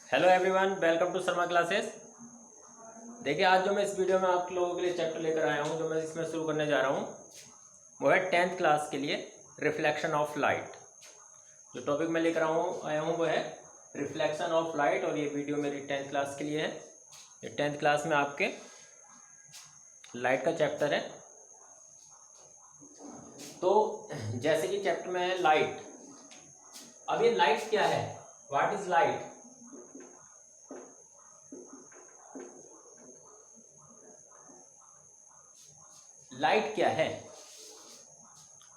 Hello everyone, welcome to Sharma classes. देखिए, आज जो मैं इस वीडियो में आप लोगों के लिए चैप्टर लेकर आया हूँ, जो मैं इसमें शुरू करने जा रहा हूँ, वो है 10th क्लास के लिए रिफ्लेक्शन ऑफ लाइट। जो टॉपिक मैं लेकर आया हूँ वो है रिफ्लेक्शन ऑफ लाइट, और ये वीडियो मेरी 10th क्लास के लिए है। ये 10th क्लास में आपके लाइट का चैप्टर है। तो जैसे कि चैप्टर में है लाइट। अब ये लाइट क्या है? What is light? लाइट क्या है?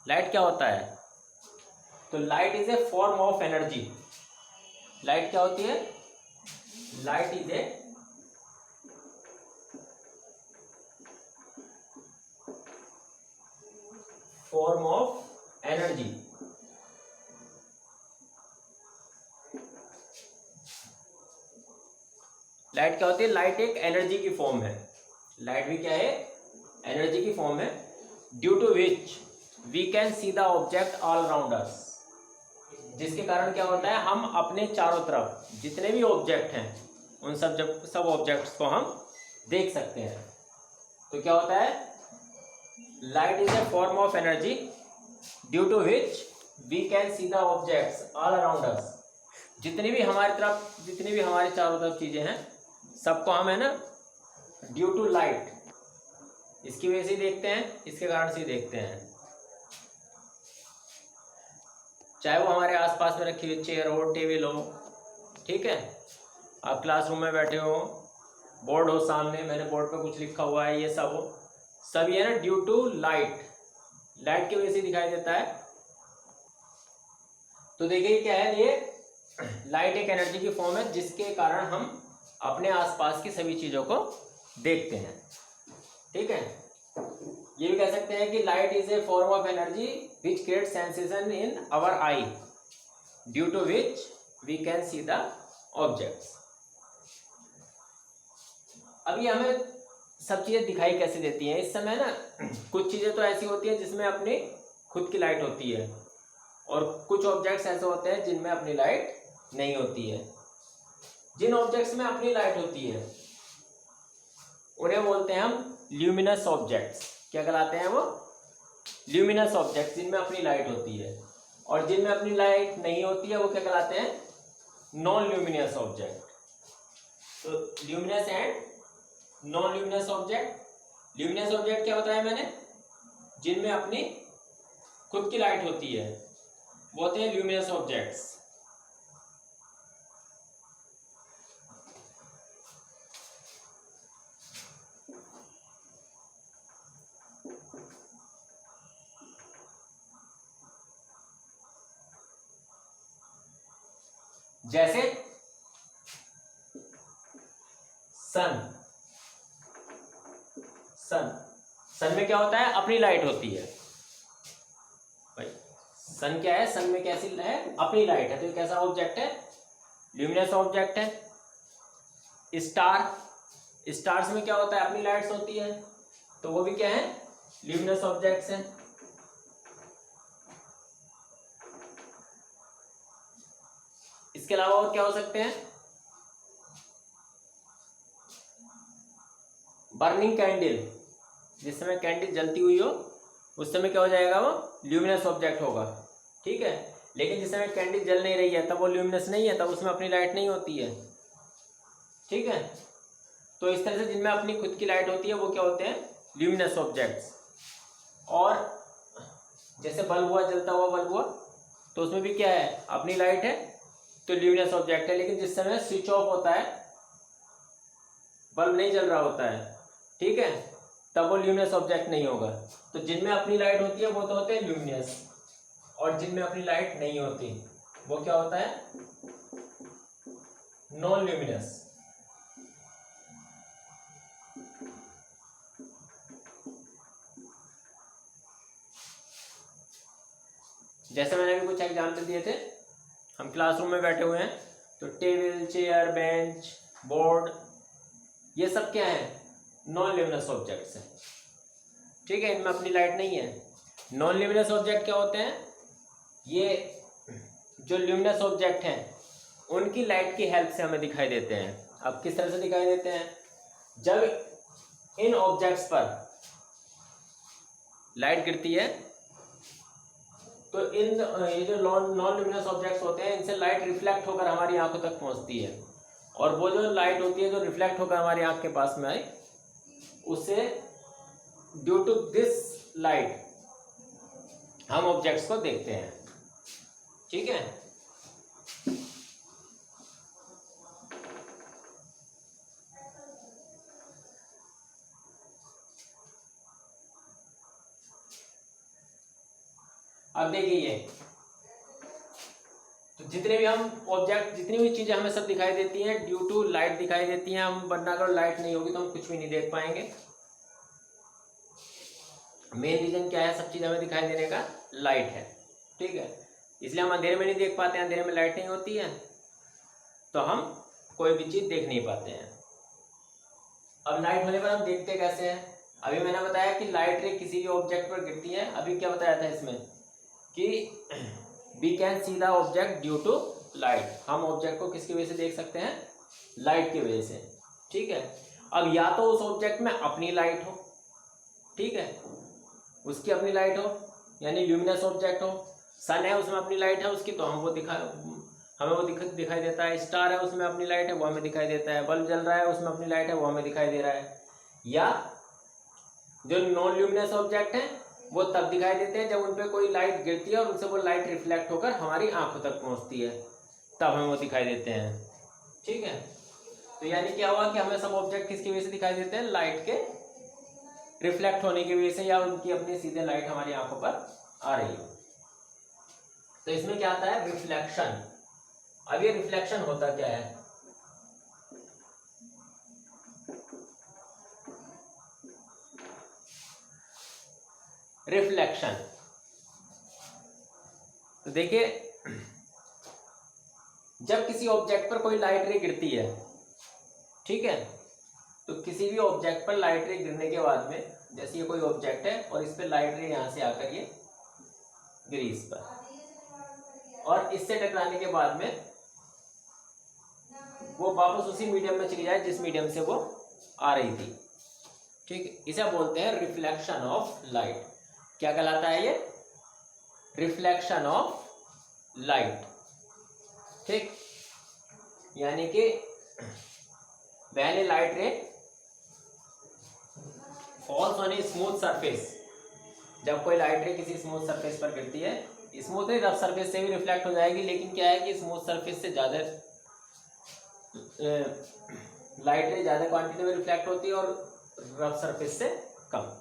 लाइट क्या होता है? तो light is a form of energy. Light क्या होती है? Light is a form of energy. Light क्या होती है? लाइट एक एनर्जी की फॉर्म है। लाइट भी क्या है? एनर्जी की फॉर्म है। Due to which we can see the object all around us. जिसके कारण क्या होता है, हम अपने चारों तरफ जितने भी ऑब्जेक्ट हैं उन सब ऑब्जेक्ट्स को हम देख सकते हैं। तो क्या होता है? Light is a form of energy due to which we can see the objects all around us. जितनी भी हमारे चारों तरफ चीजें हैं, सबको हम है ना ड्यू टू लाइट, इसकी वजह से देखते हैं, इसके कारण से देखते हैं। चाहे वो हमारे आसपास में रखी हुई चेयर हो, टेबल हो, ठीक है, आप क्लासरूम में बैठे हो, बोर्ड हो सामने, मैंने बोर्ड पे कुछ लिखा हुआ है, ये सब हो, सब ये ना ड्यू टू लाइट, लाइट की वजह से दिखाई देता है। तो देखिए क्या है, ये लाइट एक एनर्जी की फॉर्म है जिसके कारण हम अपने आसपास की सभी चीजों को देखते हैं। ठीक है, ये भी कह सकते हैं कि light is a form of energy which create sensation in our eye due to which we can see the objects. अब ये हमें सब चीजें दिखाई कैसे देती हैं? इस समय ना कुछ चीजें तो ऐसी होती हैं जिसमें अपनी खुद की लाइट होती है, और कुछ ऑब्जेक्ट्स ऐसे होते हैं जिनमें अपनी लाइट नहीं होती है। जिन ऑब्जेक्ट्स में अपनी लाइट होती है उन्हें बोलते हैं हम ल्यूमिनस ऑब्जेक्ट्स। क्या कहलाते हैं वो? ल्यूमिनस ऑब्जेक्ट्स, जिनमें अपनी लाइट होती है। और जिनमें अपनी लाइट नहीं होती है वो क्या कहलाते हैं? Non luminous object. तो luminous and non luminous object. Luminous object क्या बताया मैंने? जिनमें अपनी खुद की लाइट होती है वो होते हैं ल्यूमिनस ऑब्जेक्ट्स। जैसे सन। सन में क्या होता है? अपनी लाइट होती है भाई। सन क्या है? सन में कैसी है? अपनी लाइट है। तो ये कैसा ऑब्जेक्ट है? ल्यूमिनस ऑब्जेक्ट है। स्टार्स में क्या होता है? अपनी लाइट्स होती है, तो वो भी क्या है? ल्यूमिनस ऑब्जेक्ट्स हैं। इसके अलावा और क्या हो सकते हैं? Burning candle. जिस समय कैंडल जलती हुई हो उस समय क्या हो जाएगा? वो ल्यूमिनस ऑब्जेक्ट होगा। ठीक है, लेकिन जिस समय कैंडल जल नहीं रही है तब वो ल्यूमिनस नहीं है, तब उसमें अपनी लाइट नहीं होती है। ठीक है, तो इस तरह से जिनमें अपनी खुद की लाइट होती है वो क्या होते हैं? Luminous objects. और जैसे बल्ब हुआ, जलता हुआ बल्ब हुआ, तो उसमें भी क्या है? अपनी लाइट है, तो ल्यूमिनस ऑब्जेक्ट है। लेकिन जिस समय स्विच ऑफ होता है, बल्ब नहीं जल रहा होता है, ठीक है, तब वो ल्यूमिनस ऑब्जेक्ट नहीं होगा। तो जिनमें अपनी लाइट होती है वो तो होते हैं ल्यूमिनस, और जिनमें अपनी लाइट नहीं होती वो क्या होता है? Non luminous. जैसे मैंने अभी कुछ एग्जाम्पल दिए थे, हम क्लासरूम में बैठे हुए हैं, तो टेबल, चेयर, बेंच, बोर्ड, ये सब क्या है? नॉन ल्यूमिनस ऑब्जेक्ट्स हैं। ठीक है, इनमें अपनी लाइट नहीं है। नॉन ल्यूमिनस ऑब्जेक्ट क्या होते हैं? ये जो ल्यूमिनस ऑब्जेक्ट हैं उनकी लाइट की हेल्प से हमें दिखाई देते हैं। अब किस तरह से दिखाई देते हैं? जब इन ऑब्जेक्ट्स पर लाइट गिरती है तो इन ये जो नॉन ल्यूमिनस ऑब्जेक्ट्स होते हैं इनसे लाइट रिफ्लेक्ट होकर हमारी आंखों तक पहुंचती है, और वो जो लाइट होती है जो रिफ्लेक्ट होकर हमारी आंख के पास में आई, उससे ड्यू टू दिस लाइट हम ऑब्जेक्ट्स को देखते हैं। ठीक है, अब देखिए ये तो जितने भी हम ऑब्जेक्ट, जितनी भी चीजें हमें सब दिखाई देती हैं ड्यू टू लाइट दिखाई देती हैं। हम वरना अगर लाइट नहीं होगी तो हम कुछ भी नहीं देख पाएंगे। मेन रीजन क्या है सब चीज हमें दिखाई देने का? लाइट है। ठीक है, इसलिए हम अंधेरे में नहीं देख पाते हैं, अंधेरे में लाइट नहीं होती है तो हम कोई भी चीज देख नहीं पाते हैं। अब लाइट होने पर हम देखते कैसे हैं? अभी मैंने बताया कि लाइट रे किसी भी ऑब्जेक्ट पर गिरती है। अभी क्या बताया था इसमें कि we can see the object due to light. हम ऑब्जेक्ट को किसकी वजह से देख सकते हैं? लाइट की वजह से। ठीक है, अब या तो उस ऑब्जेक्ट में अपनी लाइट हो, ठीक है, उसकी अपनी लाइट हो यानी ल्यूमिनस ऑब्जेक्ट हो। सन है उसमें अपनी लाइट है उसकी, तो हम वो हमें वो दिखाई देता है। स्टार है उसमें अपनी लाइट है वो हमें दिखाई देता है। बल्ब जल रहा है उसमें अपनी लाइट है वो हमें दिखाई दे रहा है। या जो नॉन ल्यूमिनस ऑब्जेक्ट हैं वो तब दिखाई देते हैं जब उन पर कोई लाइट गिरती है और उनसे वो लाइट रिफ्लेक्ट होकर हमारी आंखों तक पहुंचती है, तब हमें वो दिखाई देते हैं। ठीक है, तो यानी क्या हुआ कि हमें सब ऑब्जेक्ट किसकी वजह से दिखाई देते हैं? लाइट के रिफ्लेक्ट होने की वजह से, या उनकी अपनी सीधे लाइट हमारी आंखों पर आ रही हो। तो इसमें क्या आता है? रिफ्लेक्शन। अब ये रिफ्लेक्शन होता क्या है? रिफ्लेक्शन तो देखिए जब किसी ऑब्जेक्ट पर कोई लाइट रे गिरती है, ठीक है, तो किसी भी ऑब्जेक्ट पर लाइट रे गिरने के बाद में, जैसे ये कोई ऑब्जेक्ट है और इस पर लाइट रे यहां से आकर ये गिरी इस पर, और इससे टकराने के बाद में वो वापस उसी मीडियम में चली जाए जिस मीडियम से वो आ रही थी। ठीक, इसे बोलते हैं रिफ्लेक्शन ऑफ लाइट। क्या कहलाता है ये? Reflection of light. ठीक, यानी कि व्हेन ए लाइट रे falls on a smooth surface, जब कोई लाइट रे किसी स्मूथ सरफेस पर गिरती है, स्मूथ नहीं रफ सरफेस से भी रिफ्लेक्ट हो जाएगी, लेकिन क्या है कि स्मूथ सरफेस से ज्यादा लाइट रे ज्यादा क्वांटिटी में रिफ्लेक्ट होती है और रफ सरफेस से कम।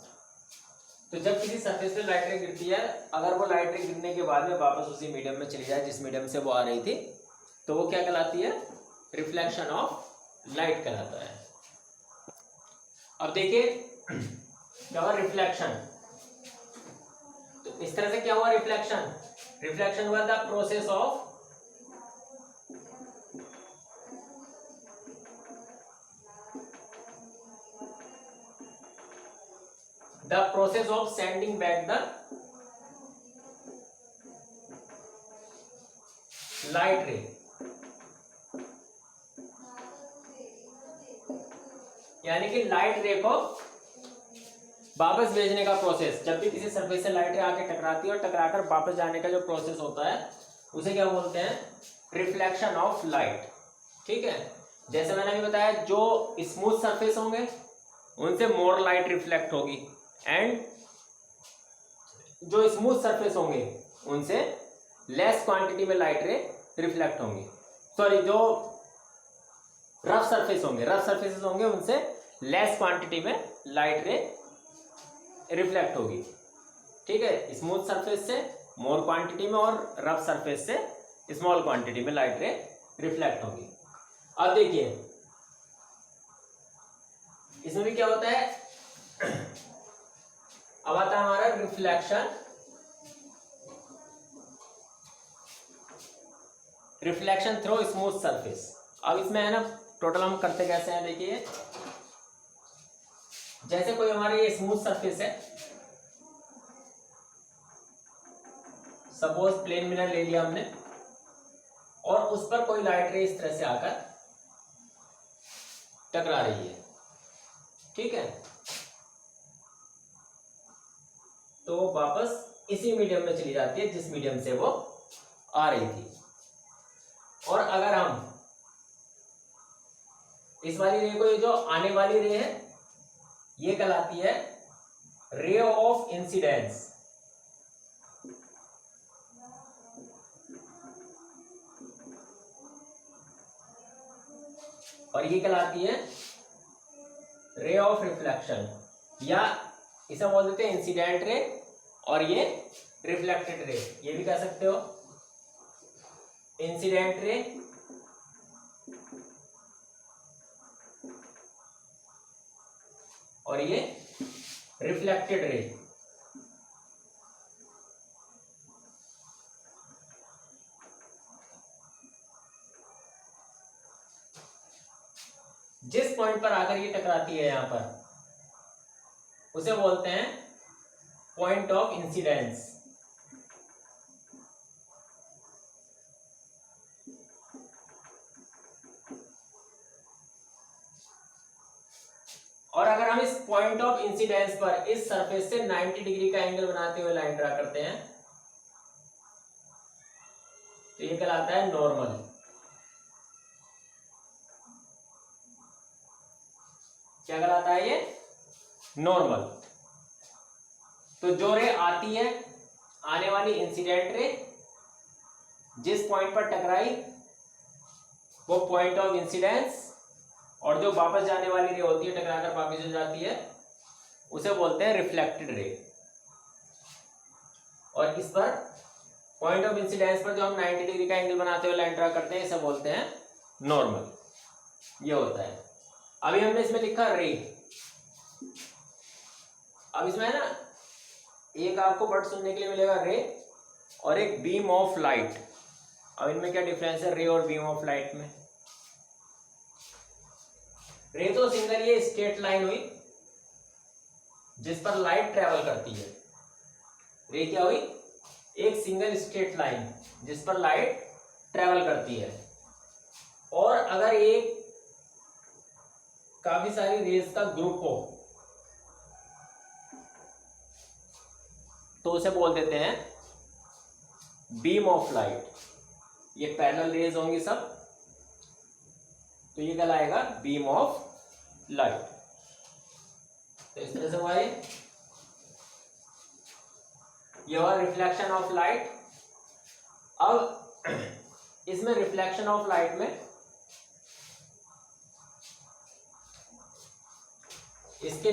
तो जब किसी सरफेस पे लाइट रे गिरती है, अगर वो लाइट रे गिरने के बाद में वापस उसी मीडियम में चली जाए जिस मीडियम से वो आ रही थी, तो वो क्या कहलाती है? रिफ्लेक्शन ऑफ लाइट कहलाता है। अब देखिए क्या हुआ? रिफ्लेक्शन। तो इस तरह से क्या हुआ? रिफ्लेक्शन। रिफ्लेक्शन हुआ the process of sending back the light रे। यानी कि लाइट रे को वापस भेजने का प्रोसेस। जब भी किसी सरफेस से लाइट रे आके टकराती है और टकराकर वापस जाने का जो प्रोसेस होता है उसे क्या बोलते हैं? Reflection of light. ठीक है, जैसे मैंने अभी बताया जो स्मूथ सरफेस होंगे उनसे मोर लाइट रिफ्लेक्ट होगी, एंड जो स्मूथ सरफेस होंगे उनसे लेस क्वांटिटी में लाइट रे रिफ्लेक्ट होंगी। सॉरी, जो रफ सरफेस होंगे, रफ सरफेसेस होंगे उनसे लेस क्वांटिटी में लाइट रे रिफ्लेक्ट होगी। ठीक है, स्मूथ सरफेस से मोर क्वांटिटी में और रफ सरफेस से स्मॉल क्वांटिटी में लाइट रे रिफ्लेक्ट होगी। अब देखिए इसमें भी क्या होता है? अब आता है हमारा reflection. Reflection through smooth surface. अब इसमें है ना टोटल हम करते कैसे हैं? देखिए जैसे कोई हमारी ये स्मूथ सरफेस है, सपोज प्लेन मिरर ले लिया हमने और उस पर कोई लाइट रे इस तरह से आकर टकरा रही है, ठीक है, तो वापस इसी मीडियम में चली जाती है जिस मीडियम से वो आ रही थी। और अगर हम इस वाली रे को, ये जो आने वाली रे है, ये कहलाती है रे ऑफ इंसिडेंस। और ये कहलाती है रे ऑफ रिफ्लेक्शन, या इसे बोल देते हैं इंसिडेंट रे, और ये रिफ्लेक्टेड रे, ये भी कह सकते हो इंसिडेंट रे और ये रिफ्लेक्टेड रे। जिस पॉइंट पर आकर ये टकराती है यहां पर, उसे बोलते हैं पॉइंट ऑफ इंसिडेंस। और अगर हम इस पॉइंट ऑफ इंसिडेंस पर इस सरफेस से 90 डिग्री का एंगल बनाते हुए लाइन ड्रा करते हैं, तो ये कहलाता है नॉर्मल। क्या कहलाता है ये? नॉर्मल। तो जो रे आती है, आने वाली इंसिडेंट रे, जिस पॉइंट पर टकराई वो पॉइंट ऑफ इंसिडेंस, और जो वापस जाने वाली रे होती है, टकराकर वापस जो जाती है, उसे बोलते हैं रिफ्लेक्टेड रे। और इस पर पॉइंट ऑफ इंसिडेंस पर जो हम 90 डिग्री का एंगल बनाते हुए लाइन ड्रा करते हैं, इसे बोलते हैं नॉर्मल। ये होता है। अभी हमने इसमें लिखा रे। अब इसमें है ना, एक आपको वर्ड सुनने के लिए मिलेगा रे, और एक बीम ऑफ लाइट। अब इनमें क्या डिफरेंस है रे और बीम ऑफ लाइट में? रे तो सिंगल ये स्ट्रेट लाइन हुई जिस पर लाइट ट्रेवल करती है। रे क्या हुई? एक सिंगल स्ट्रेट लाइन जिस पर लाइट ट्रेवल करती है। और अगर एक काफी सारी रेज का ग्रुप हो तो उसे बोल देते हैं बीम ऑफ लाइट। ये पैरेलल रेज होंगी सब, तो ये कहलाएगा बीम ऑफ लाइट। तो इस तरह से हुआ ये हुआ रिफ्लेक्शन ऑफ लाइट। अब इसमें रिफ्लेक्शन ऑफ लाइट में इसके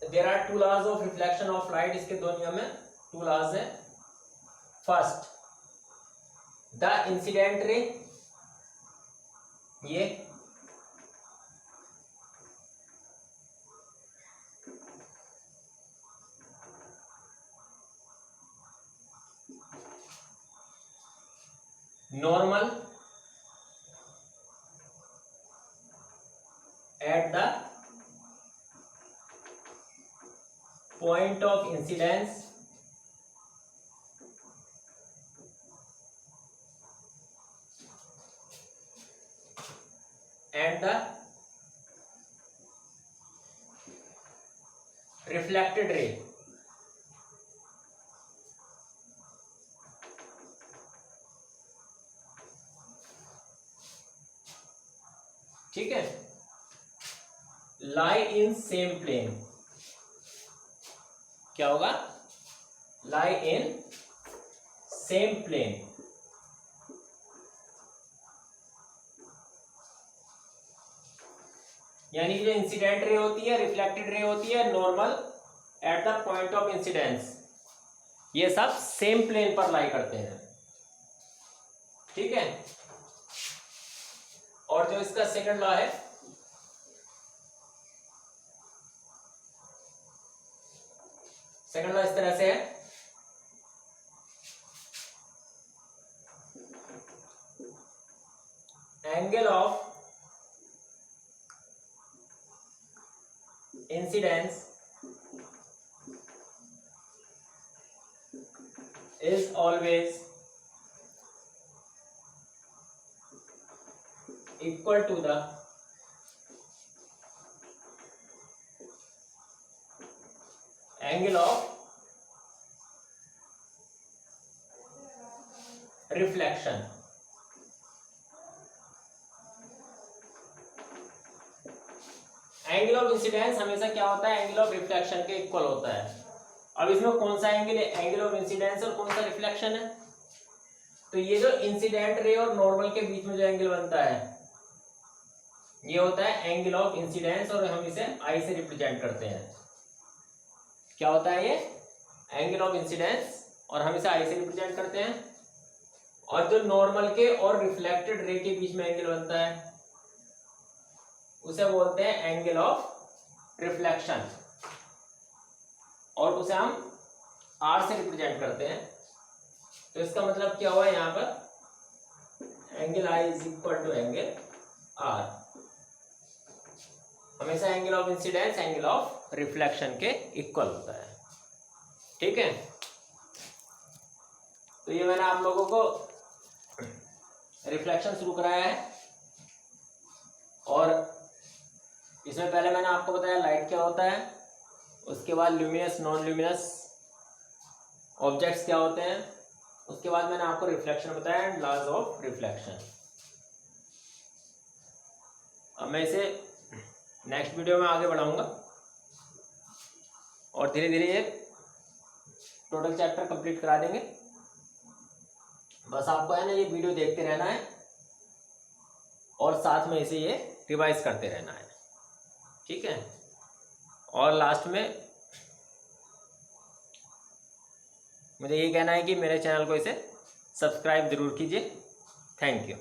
there are two laws of reflection of light. इसके दो नियम है, टू लॉज है। फर्स्ट, द इंसिडेंट रे, ये normal at the point of incidence and the reflected ray। ठीक है, लाई इन सेम प्लेन। क्या होगा? Lie in same plane. यानी कि जो इंसिडेंट रे होती है, रिफ्लेक्टेड रे होती है, normal at the point of incidence, ये सब सेम प्लेन पर लाई करते हैं। ठीक है। और जो इसका सेकंड लॉ है, सेकंड लॉ इस तरह से है, angle of incidence is always equal to the angle of reflection. Angle of incidence हमेशा क्या होता है, एंगल ऑफ रिफ्लेक्शन के इक्वल होता है। अब इसमें कौन सा एंगल है, एंगल ऑफ इंसिडेंस, और कौन सा रिफ्लेक्शन है? तो ये जो इंसिडेंट रे और नॉर्मल के बीच में जो एंगल बनता है ये होता है एंगल ऑफ इंसिडेंस, और हम इसे आई से रिप्रेजेंट करते हैं। क्या होता है ये, एंगल ऑफ इंसिडेंस, और हम इसे आई से रिप्रेजेंट करते हैं। और जो नॉर्मल के और रिफ्लेक्टेड रे के बीच में एंगल बनता है उसे बोलते हैं एंगल ऑफ रिफ्लेक्शन, और उसे हम आर से रिप्रेजेंट करते हैं। तो इसका मतलब क्या हुआ यहाँ पर, angle i is equal to angle r. हमेशा angle of incidence angle of reflection के इक्वल होता है। ठीक है, तो ये मैंने आप लोगों को रिफ्लेक्शन शुरू कराया है, और इसमें पहले मैंने आपको बताया लाइट क्या होता है, उसके बाद ल्यूमिनस नॉन ल्यूमिनस ऑब्जेक्ट्स क्या होते हैं, उसके बाद मैंने आपको रिफ्लेक्शन बताया एंड लॉज ऑफ रिफ्लेक्शन। अब मैं इसे नेक्स्ट वीडियो में आगे बढ़ाऊंगा और धीरे धीरे ये टोटल चैप्टर कंप्लीट करा देंगे। बस आपको है ना ये वीडियो देखते रहना है और साथ में इसे ये रिवाइज करते रहना है। ठीक है, और लास्ट में मुझे ये कहना है कि मेरे चैनल को इसे सब्सक्राइब जरूर कीजिए। Thank you.